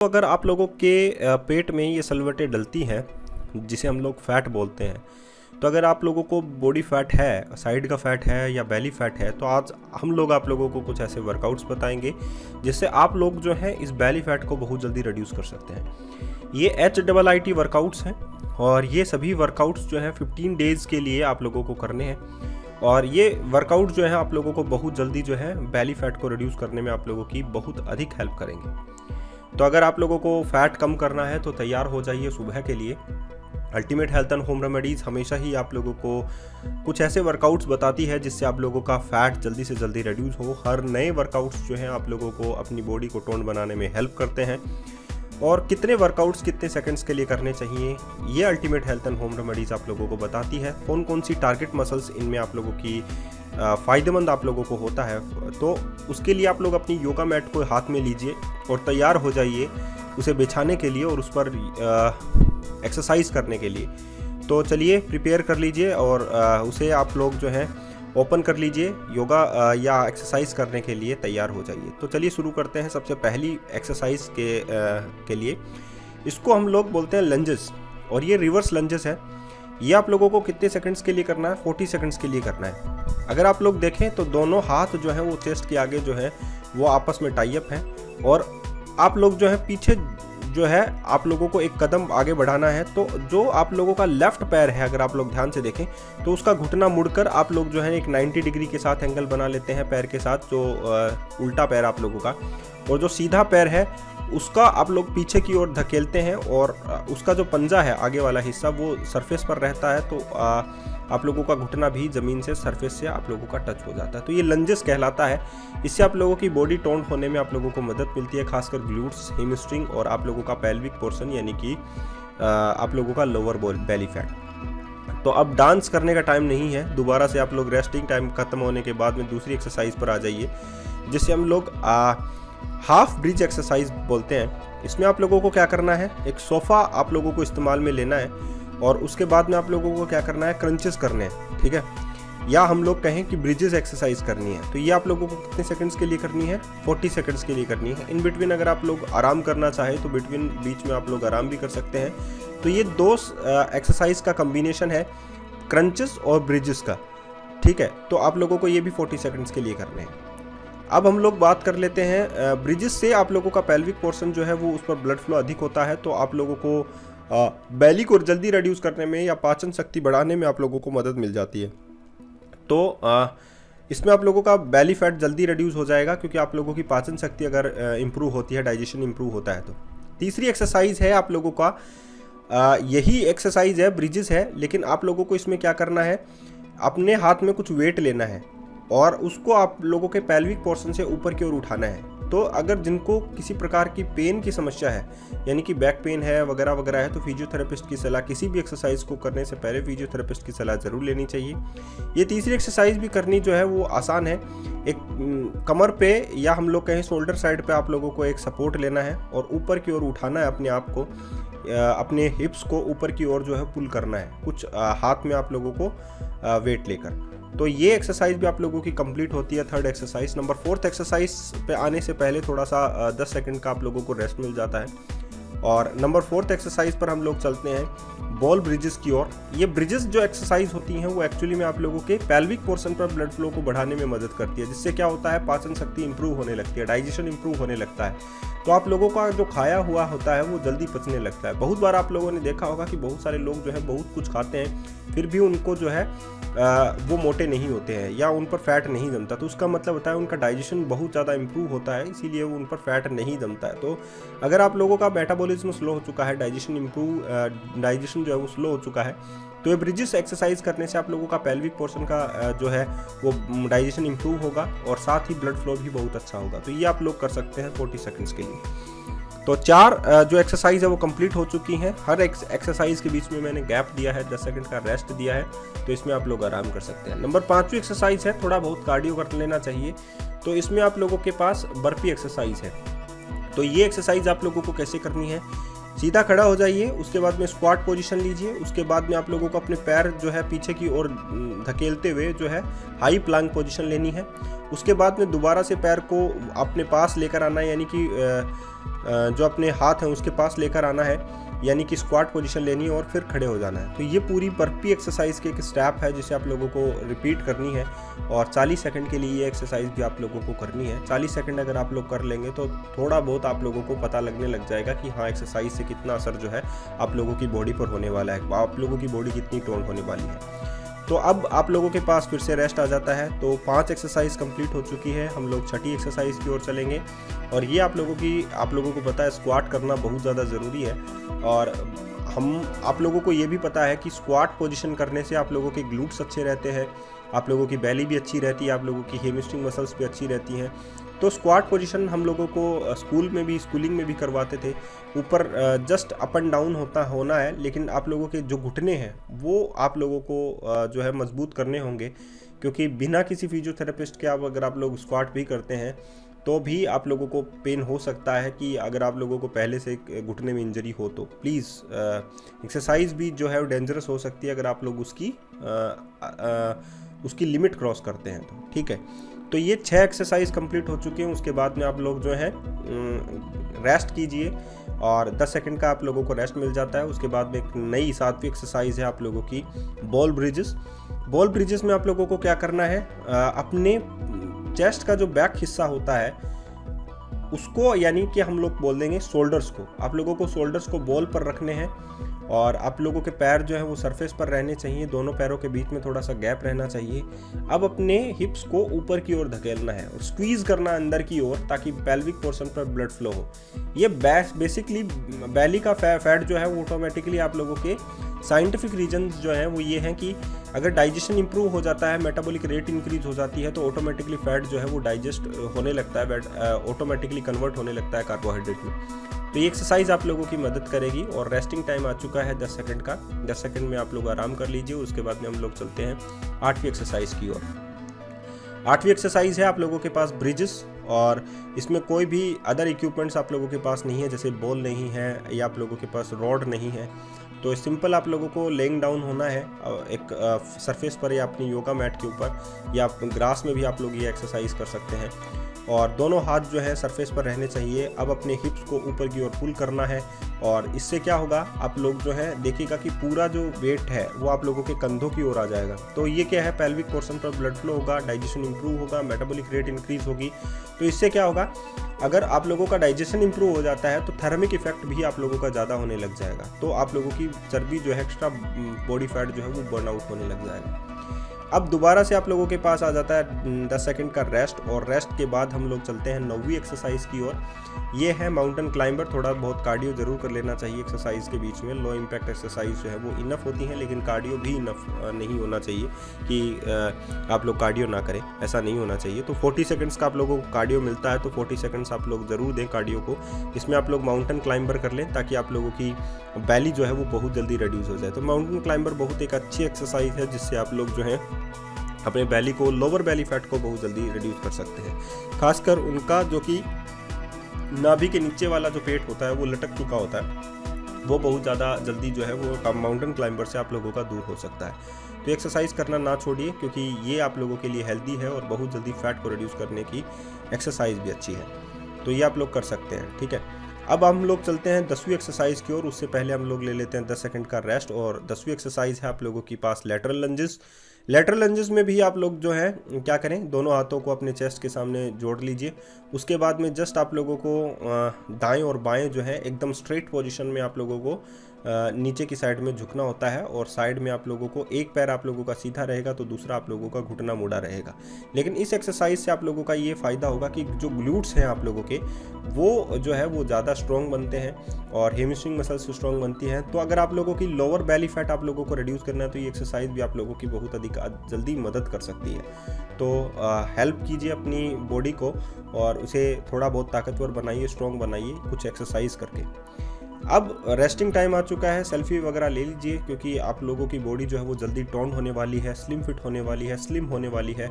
तो अगर आप लोगों के पेट में ये सलवटें डलती हैं, जिसे हम लोग फैट बोलते हैं, तो अगर आप लोगों को बॉडी फैट है, साइड का फैट है या बेली फैट है, तो आज हम लोग आप लोगों को कुछ ऐसे वर्कआउट्स बताएंगे जिससे आप लोग जो है इस बेली फैट को बहुत जल्दी रिड्यूस कर सकते हैं। ये HIIT वर्कआउट्स हैं और ये सभी वर्कआउट्स जो हैं 15 डेज़ के लिए आप लोगों को करने हैं और ये वर्कआउट जो है आप लोगों को बहुत जल्दी जो है बेली फैट को रिड्यूस करने में आप लोगों की बहुत अधिक हेल्प करेंगे। तो अगर आप लोगों को फैट कम करना है तो तैयार हो जाइए सुबह के लिए। Ultimate health and home remedies हमेशा ही आप लोगों को कुछ ऐसे वर्कआउट्स बताती है जिससे आप लोगों का फैट जल्दी से जल्दी रिड्यूस हो। हर नए वर्कआउट्स जो हैं आप लोगों को अपनी बॉडी को टोन बनाने में हेल्प करते हैं और कितने वर्कआउट्स कितने सेकंड्स के लिए करने चाहिए ये ultimate health and home remedies आप लोगों को बताती है। कौन कौन सी टारगेट मसल्स इनमें आप लोगों की फ़ायदेमंद आप लोगों को होता है, तो उसके लिए आप लोग अपनी योगा मैट को हाथ में लीजिए और तैयार हो जाइए उसे बिछाने के लिए और उस पर एक्सरसाइज करने के लिए। तो चलिए प्रिपेयर कर लीजिए और उसे आप लोग जो है ओपन कर लीजिए, योगा या एक्सरसाइज करने के लिए तैयार हो जाइए। तो चलिए शुरू करते हैं। सबसे पहली एक्सरसाइज के लिए इसको हम लोग बोलते हैं लंजेस और ये रिवर्स लंजेस है। ये आप लोगों को कितने सेकंड्स के लिए करना है? 40 सेकंड्स के लिए करना है। अगर आप लोग देखें तो दोनों हाथ जो है वो चेस्ट के आगे जो है वो आपस में टाई अप है और आप लोग जो है पीछे जो है आप लोगों को एक कदम आगे बढ़ाना है। तो जो आप लोगों का लेफ्ट पैर है, अगर आप लोग ध्यान से देखें तो उसका घुटना मुड़कर आप लोग जो है एक 90 डिग्री के साथ एंगल बना लेते हैं पैर के साथ, जो उल्टा पैर आप लोगों का, और जो सीधा पैर है उसका आप लोग पीछे की ओर धकेलते हैं और उसका जो पंजा है आगे वाला हिस्सा वो सरफेस पर रहता है। तो आप लोगों का घुटना भी ज़मीन से सरफेस से आप लोगों का टच हो जाता है। तो ये लंजेस कहलाता है। इससे आप लोगों की बॉडी टोन होने में आप लोगों को मदद मिलती है, खासकर ग्लूट्स, हेमस्ट्रिंग और आप लोगों का पेल्विक पोर्शन यानी कि आप लोगों का लोअर बेली फैट। तो अब डांस करने का टाइम नहीं है, दोबारा से आप लोग रेस्टिंग टाइम खत्म होने के बाद में दूसरी एक्सरसाइज पर आ जाइए जिसे हम लोग हाफ ब्रिज एक्सरसाइज बोलते हैं। इसमें आप लोगों को क्या करना है, एक सोफ़ा आप लोगों को इस्तेमाल में लेना है और उसके बाद में आप लोगों को क्या करना है, क्रंचेस करने हैं, ठीक है, या हम लोग कहें कि ब्रिजेस एक्सरसाइज करनी है। तो ये आप लोगों को कितने सेकंड्स के लिए करनी है? 40 सेकंड्स के लिए करनी है। इन बिटवीन अगर आप लोग आराम करना चाहें तो बीच में आप लोग आराम भी कर सकते हैं। तो ये दो एक्सरसाइज का कम्बिनेशन है, क्रंचेस और ब्रिजेस का, ठीक है। तो आप लोगों को ये भी 40 सेकंड्स के लिए करने हैं। अब हम लोग बात कर लेते हैं ब्रिजेस से आप लोगों का पेल्विक पोर्शन जो है वो उस पर ब्लड फ्लो अधिक होता है, तो आप लोगों को बेली को जल्दी रिड्यूस करने में या पाचन शक्ति बढ़ाने में आप लोगों को मदद मिल जाती है। तो इसमें आप लोगों का बेली फैट जल्दी रिड्यूस हो जाएगा क्योंकि आप लोगों की पाचन शक्ति अगर इम्प्रूव होती है, डाइजेशन इम्प्रूव होता है। तो तीसरी एक्सरसाइज है आप लोगों का, यही एक्सरसाइज है, ब्रिजेस है, लेकिन आप लोगों को इसमें क्या करना है, अपने हाथ में कुछ वेट लेना है और उसको आप लोगों के पेल्विक पोर्शन से ऊपर की ओर उठाना है। तो अगर जिनको किसी प्रकार की पेन की समस्या है, यानी कि बैक पेन है वगैरह वगैरह है, तो फिजियोथेरेपिस्ट की सलाह, किसी भी एक्सरसाइज को करने से पहले फिजियोथेरेपिस्ट की सलाह ज़रूर लेनी चाहिए। ये तीसरी एक्सरसाइज भी करनी जो है वो आसान है। एक कमर पे या हम लोग कहें शोल्डर साइड पे आप लोगों को एक सपोर्ट लेना है और ऊपर की ओर उठाना है अपने आप को, अपने हिप्स को ऊपर की ओर जो है पुल करना है, कुछ हाथ में आप लोगों को वेट लेकर। तो ये एक्सरसाइज भी आप लोगों की कंप्लीट होती है। Third exercise. Number 4th exercise पे आने से पहले थोड़ा सा 10 सेकंड का आप लोगों को रेस्ट मिल जाता है और नंबर 4th एक्सरसाइज पर हम लोग चलते हैं बॉल ब्रिजेस की ओर। ये ब्रिजेस जो एक्सरसाइज होती हैं वो एक्चुअली में आप लोगों के पेल्विक पोर्शन पर ब्लड फ्लो को बढ़ाने में मदद करती है, जिससे क्या होता है, पाचन शक्ति इंप्रूव होने लगती है, डाइजेशन इंप्रूव होने लगता है। तो आप लोगों का जो खाया हुआ होता है वो जल्दी पचने लगता है। बहुत बार आप लोगों ने देखा होगा कि बहुत सारे लोग जो है बहुत कुछ खाते हैं फिर भी उनको जो है वो मोटे नहीं होते हैं या उन पर फैट नहीं जमता। तो उसका मतलब होता है उनका डाइजेशन बहुत ज़्यादा इंप्रूव होता है, इसीलिए वो उन पर फैट नहीं जमता है। तो अगर आप लोगों का मेटाबॉलिज्म स्लो हो चुका है, डाइजेशन जो है वो स्लो हो चुका है, तो ये ब्रिजेस एक्सरसाइज करने से आप लोगों का पेल्विक पोर्शन का जो है वो डाइजेशन इंप्रूव होगा और साथ ही ब्लड फ्लो भी बहुत अच्छा होगा। तो ये आप लोग कर सकते हैं 40 सेकंड्स के लिए। तो 4 जो एक्सरसाइज है वो कंप्लीट हो चुकी हैं। हर एक्सरसाइज के बीच में मैंने गैप दिया है, 10 सेकंड का रेस्ट दिया है, तो इसमें आप लोग आराम कर सकते हैं। नंबर 5वीं एक्सरसाइज है, थोड़ा बहुत कार्डियो कर लेना चाहिए। तो इसमें आप लोगों के पास बर्पी एक्सरसाइज है। तो ये एक्सरसाइज आप लोगों को कैसे करनी है, सीधा खड़ा हो जाइए, उसके बाद में स्क्वाट पोजीशन लीजिए। उसके बाद में आप लोगों को अपने पैर जो है पीछे की ओर धकेलते हुए जो है हाई प्लांक पोजीशन लेनी है। उसके बाद में दोबारा से पैर को अपने पास लेकर आना है, यानी कि जो अपने हाथ हैं उसके पास लेकर आना है, यानी कि स्क्वाट पोजीशन लेनी है और फिर खड़े हो जाना है। तो ये पूरी बर्पी एक्सरसाइज की एक स्टेप है जिसे आप लोगों को रिपीट करनी है और 40 सेकंड के लिए ये एक्सरसाइज भी आप लोगों को करनी है। 40 सेकंड अगर आप लोग कर लेंगे तो थोड़ा बहुत आप लोगों को पता लगने लग जाएगा कि हाँ, एक्सरसाइज से कितना असर जो है आप लोगों की बॉडी पर होने वाला है, आप लोगों की बॉडी कितनी टोन होने वाली है। तो अब आप लोगों के पास फिर से रेस्ट आ जाता है। तो 5 एक्सरसाइज कंप्लीट हो चुकी है, हम लोग छठी एक्सरसाइज की ओर चलेंगे। और ये आप लोगों को पता है स्क्वाट करना बहुत ज़्यादा ज़रूरी है और आप लोगों को ये भी पता है कि स्क्वाट पोजीशन करने से आप लोगों के ग्लूट्स अच्छे रहते हैं, आप लोगों की बेली भी अच्छी रहती है, आप लोगों की हैमस्ट्रिंग मसल्स भी अच्छी रहती हैं। तो स्क्वाट पोजीशन हम लोगों को स्कूलिंग में भी करवाते थे। ऊपर जस्ट अप एंड डाउन होना है, लेकिन आप लोगों के जो घुटने हैं वो आप लोगों को जो है मजबूत करने होंगे, क्योंकि बिना किसी फिजियोथेरेपिस्ट के अगर आप लोग स्क्वाट भी करते हैं तो भी आप लोगों को पेन हो सकता है। कि अगर आप लोगों को पहले से घुटने में इंजरी हो तो प्लीज़ एक्सरसाइज भी जो है वो डेंजरस हो सकती है अगर आप लोग उसकी लिमिट क्रॉस करते हैं तो, ठीक है। तो ये 6 एक्सरसाइज कंप्लीट हो चुके हैं। उसके बाद में आप लोग जो है रेस्ट कीजिए और 10 सेकंड का आप लोगों को रेस्ट मिल जाता है। उसके बाद में एक नई 7वीं एक्सरसाइज है आप लोगों की बॉल ब्रिजेस में आप लोगों को क्या करना है, अपने चेस्ट का जो बैक हिस्सा होता है उसको, यानी कि हम लोग बोल देंगे शोल्डर्स को, आप लोगों को शोल्डर्स को बॉल पर रखने हैं और आप लोगों के पैर जो है वो सरफेस पर रहने चाहिए, दोनों पैरों के बीच में थोड़ा सा गैप रहना चाहिए। अब अपने हिप्स को ऊपर की ओर धकेलना है और स्क्वीज करना अंदर की ओर, ताकि पेल्विक पोर्शन पर ब्लड फ्लो हो। ये बेसिकली बेली का फैट जो है वो ऑटोमेटिकली आप लोगों के साइंटिफिक रीजंस जो हैं वो ये हैं कि अगर डाइजेशन इंप्रूव हो जाता है, मेटाबॉलिक रेट इंक्रीज हो जाती है, तो ऑटोमेटिकली फैट जो है वो डाइजेस्ट होने लगता है, ऑटोमेटिकली कन्वर्ट होने लगता है कार्बोहाइड्रेट में। तो ये एक्सरसाइज आप लोगों की मदद करेगी। और रेस्टिंग टाइम आ चुका है 10 सेकंड का, 10 सेकंड में आप लोग आराम कर लीजिए। उसके बाद में हम लोग चलते हैं 8वीं एक्सरसाइज की ओर। 8वीं एक्सरसाइज है आप लोगों के पास ब्रिजेस, और इसमें कोई भी अदर इक्विपमेंट्स आप लोगों के पास नहीं है, जैसे बॉल नहीं है या आप लोगों के पास रॉड नहीं है। तो सिंपल आप लोगों को लेइंग डाउन होना है एक सरफेस पर या अपनी योगा मैट के ऊपर, या ग्रास में भी आप लोग ये एक्सरसाइज कर सकते हैं। और दोनों हाथ जो है सरफेस पर रहने चाहिए। अब अपने हिप्स को ऊपर की ओर पुल करना है और इससे क्या होगा, आप लोग जो है देखिएगा कि पूरा जो वेट है वो आप लोगों के कंधों की ओर आ जाएगा। तो ये क्या है, पेल्विक पोर्शन पर ब्लड फ्लो होगा, डाइजेशन इंप्रूव होगा, मेटाबॉलिक रेट इंक्रीज होगी। तो इससे क्या होगा, अगर आप लोगों का डाइजेशन इंप्रूव हो जाता है तो थर्मिक इफेक्ट भी आप लोगों का ज़्यादा होने लग जाएगा। तो आप लोगों की चर्बी जो है, एक्स्ट्रा बॉडी फैट जो है वो बर्न आउट होने लग जाएगा। अब दोबारा से आप लोगों के पास आ जाता है 10 सेकंड का रेस्ट, और रेस्ट के बाद हम लोग चलते हैं 9वीं एक्सरसाइज की ओर। ये है माउंटेन क्लाइंबर। थोड़ा बहुत कार्डियो जरूर कर लेना चाहिए एक्सरसाइज के बीच में। लो इम्पैक्ट एक्सरसाइज जो है वो इनफ होती हैं, लेकिन कार्डियो भी इनफ नहीं होना चाहिए कि आप लोग कार्डियो ना करें, ऐसा नहीं होना चाहिए। तो 40 सेकंड्स का आप लोगों को कार्डियो मिलता है, तो 40 सेकंड्स आप लोग ज़रूर दें कार्डियो को। इसमें आप लोग माउंटेन क्लाइंबर कर लें ताकि आप लोगों की बैली जो है वो बहुत जल्दी रिड्यूस हो जाए। तो माउंटेन क्लाइंबर बहुत एक अच्छी एक्सरसाइज है जिससे आप लोग जो है अपने बैली को, लोअर बैली फैट को बहुत जल्दी रिड्यूस कर सकते हैं। खासकर उनका जो कि नाभि के नीचे वाला जो पेट होता है वो लटक चुका होता है, वो बहुत ज़्यादा जल्दी जो है वो माउंटेन क्लाइंबर से आप लोगों का दूर हो सकता है। तो एक्सरसाइज करना ना छोड़िए, क्योंकि ये आप लोगों के लिए हेल्दी है और बहुत जल्दी फैट को रिड्यूस करने की एक्सरसाइज भी अच्छी है। तो ये आप लोग कर सकते हैं, ठीक है। अब हम लोग चलते हैं 10वीं एक्सरसाइज की ओर। उससे पहले हम लोग ले लेते हैं 10 सेकंड का रेस्ट। और 10वीं एक्सरसाइज है आप लोगों के पास लेटरल लंजेस में भी आप लोग जो है क्या करें, दोनों हाथों को अपने चेस्ट के सामने जोड़ लीजिए। उसके बाद में जस्ट आप लोगों को दाएं और बाएं जो है एकदम स्ट्रेट पोजीशन में आप लोगों को नीचे की साइड में झुकना होता है, और साइड में आप लोगों को एक पैर आप लोगों का सीधा रहेगा तो दूसरा आप लोगों का घुटना मुड़ा रहेगा। लेकिन इस एक्सरसाइज से आप लोगों का ये फ़ायदा होगा कि जो ग्लूट्स हैं आप लोगों के, वो जो है वो ज़्यादा स्ट्रॉन्ग बनते हैं और हेमस्ट्रिंग मसल्स स्ट्रॉन्ग बनती हैं। तो अगर आप लोगों की लोअर बैली फैट आप लोगों को रिड्यूस करना है तो ये एक्सरसाइज भी आप लोगों की बहुत अधिक जल्दी मदद कर सकती है। तो हेल्प कीजिए अपनी बॉडी को और उसे थोड़ा बहुत ताकतवर बनाइए, स्ट्रॉन्ग बनाइए कुछ एक्सरसाइज करके। अब रेस्टिंग टाइम आ चुका है, सेल्फी वगैरह ले लीजिए, क्योंकि आप लोगों की बॉडी जो है वो जल्दी टोन होने वाली है, स्लिम फिट होने वाली है, स्लिम होने वाली है।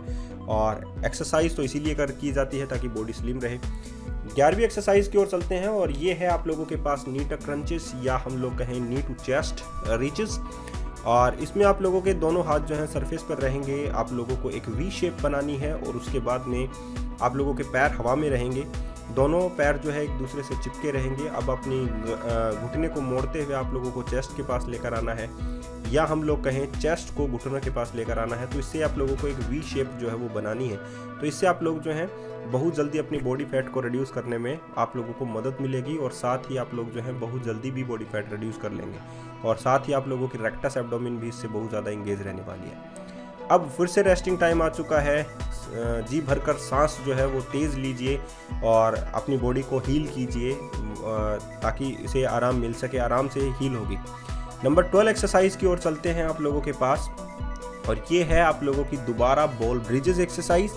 और एक्सरसाइज तो इसीलिए की जाती है ताकि बॉडी स्लिम रहे। 11वीं एक्सरसाइज की ओर चलते हैं और ये है आप लोगों के पास नी टक क्रंचेस या हम लोग कहें नी टू चेस्ट रीचेस। और इसमें आप लोगों के दोनों हाथ जो हैं सरफेस पर रहेंगे। आप लोगों को एक वी शेप बनानी है और उसके बाद में आप लोगों के पैर हवा में रहेंगे, दोनों पैर जो है एक दूसरे से चिपके रहेंगे। अब अपनी घुटने को मोड़ते हुए आप लोगों को चेस्ट के पास लेकर आना है या हम लोग कहें चेस्ट को घुटनों के पास लेकर आना है। तो इससे आप लोगों को एक वी शेप जो है वो बनानी है। तो इससे आप लोग जो हैं बहुत जल्दी अपनी बॉडी फैट को रिड्यूस करने में आप लोगों को मदद मिलेगी और साथ ही आप लोग जो हैं बहुत जल्दी भी बॉडी फैट रिड्यूस कर लेंगे और साथ ही आप लोगों की रेक्टस एब्डोमेन भी इससे बहुत ज़्यादा इंगेज रहने वाली है। अब फिर से रेस्टिंग टाइम आ चुका है। जी भरकर सांस जो है वो तेज़ लीजिए और अपनी बॉडी को हील कीजिए ताकि इसे आराम मिल सके, आराम से हील होगी। नंबर 12 एक्सरसाइज की ओर चलते हैं आप लोगों के पास और ये है आप लोगों की दोबारा ball bridges exercise.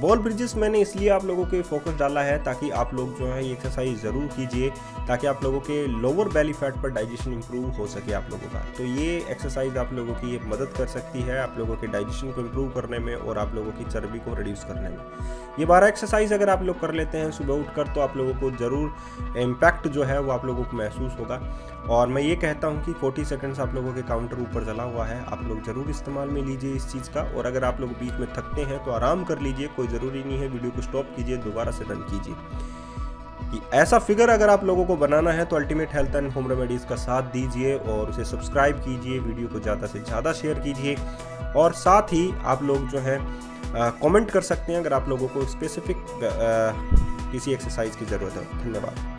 Ball bridges मैंने इसलिए आप लोगों के फोकस डाला है ताकि आप लोग जो है ये एक्सरसाइज ज़रूर कीजिए ताकि आप लोगों के लोअर बेली फैट पर डाइजेशन इंप्रूव हो सके आप लोगों का। तो ये एक्सरसाइज आप लोगों की ये मदद कर सकती है आप लोगों के डाइजेशन को इंप्रूव करने में और आप लोगों की चर्बी को रिड्यूस करने में। ये 12 एक्सरसाइज अगर आप लोग कर लेते हैं सुबह उठकर तो आप लोगों को ज़रूर इम्पैक्ट जो है वो आप लोगों को महसूस होगा। और मैं ये कहता हूँ कि 40 सेकंड्स आप लोगों के काउंटर ऊपर चला हुआ है, आप लोग ज़रूर इस्तेमाल में लीजिए इस चीज़ का। और अगर आप लोग बीच में थकते हैं तो आराम कर लीजिए, कोई ज़रूरी नहीं है वीडियो को स्टॉप कीजिए, दोबारा से रन कीजिए। ऐसा फिगर अगर आप लोगों को बनाना है तो ultimate health and home remedies का साथ दीजिए और उसे सब्सक्राइब कीजिए, वीडियो को ज़्यादा से ज़्यादा शेयर कीजिए और साथ ही आप लोग जो है कमेंट कर सकते हैं अगर आप लोगों को स्पेसिफिक किसी एक्सरसाइज की ज़रूरत है। धन्यवाद।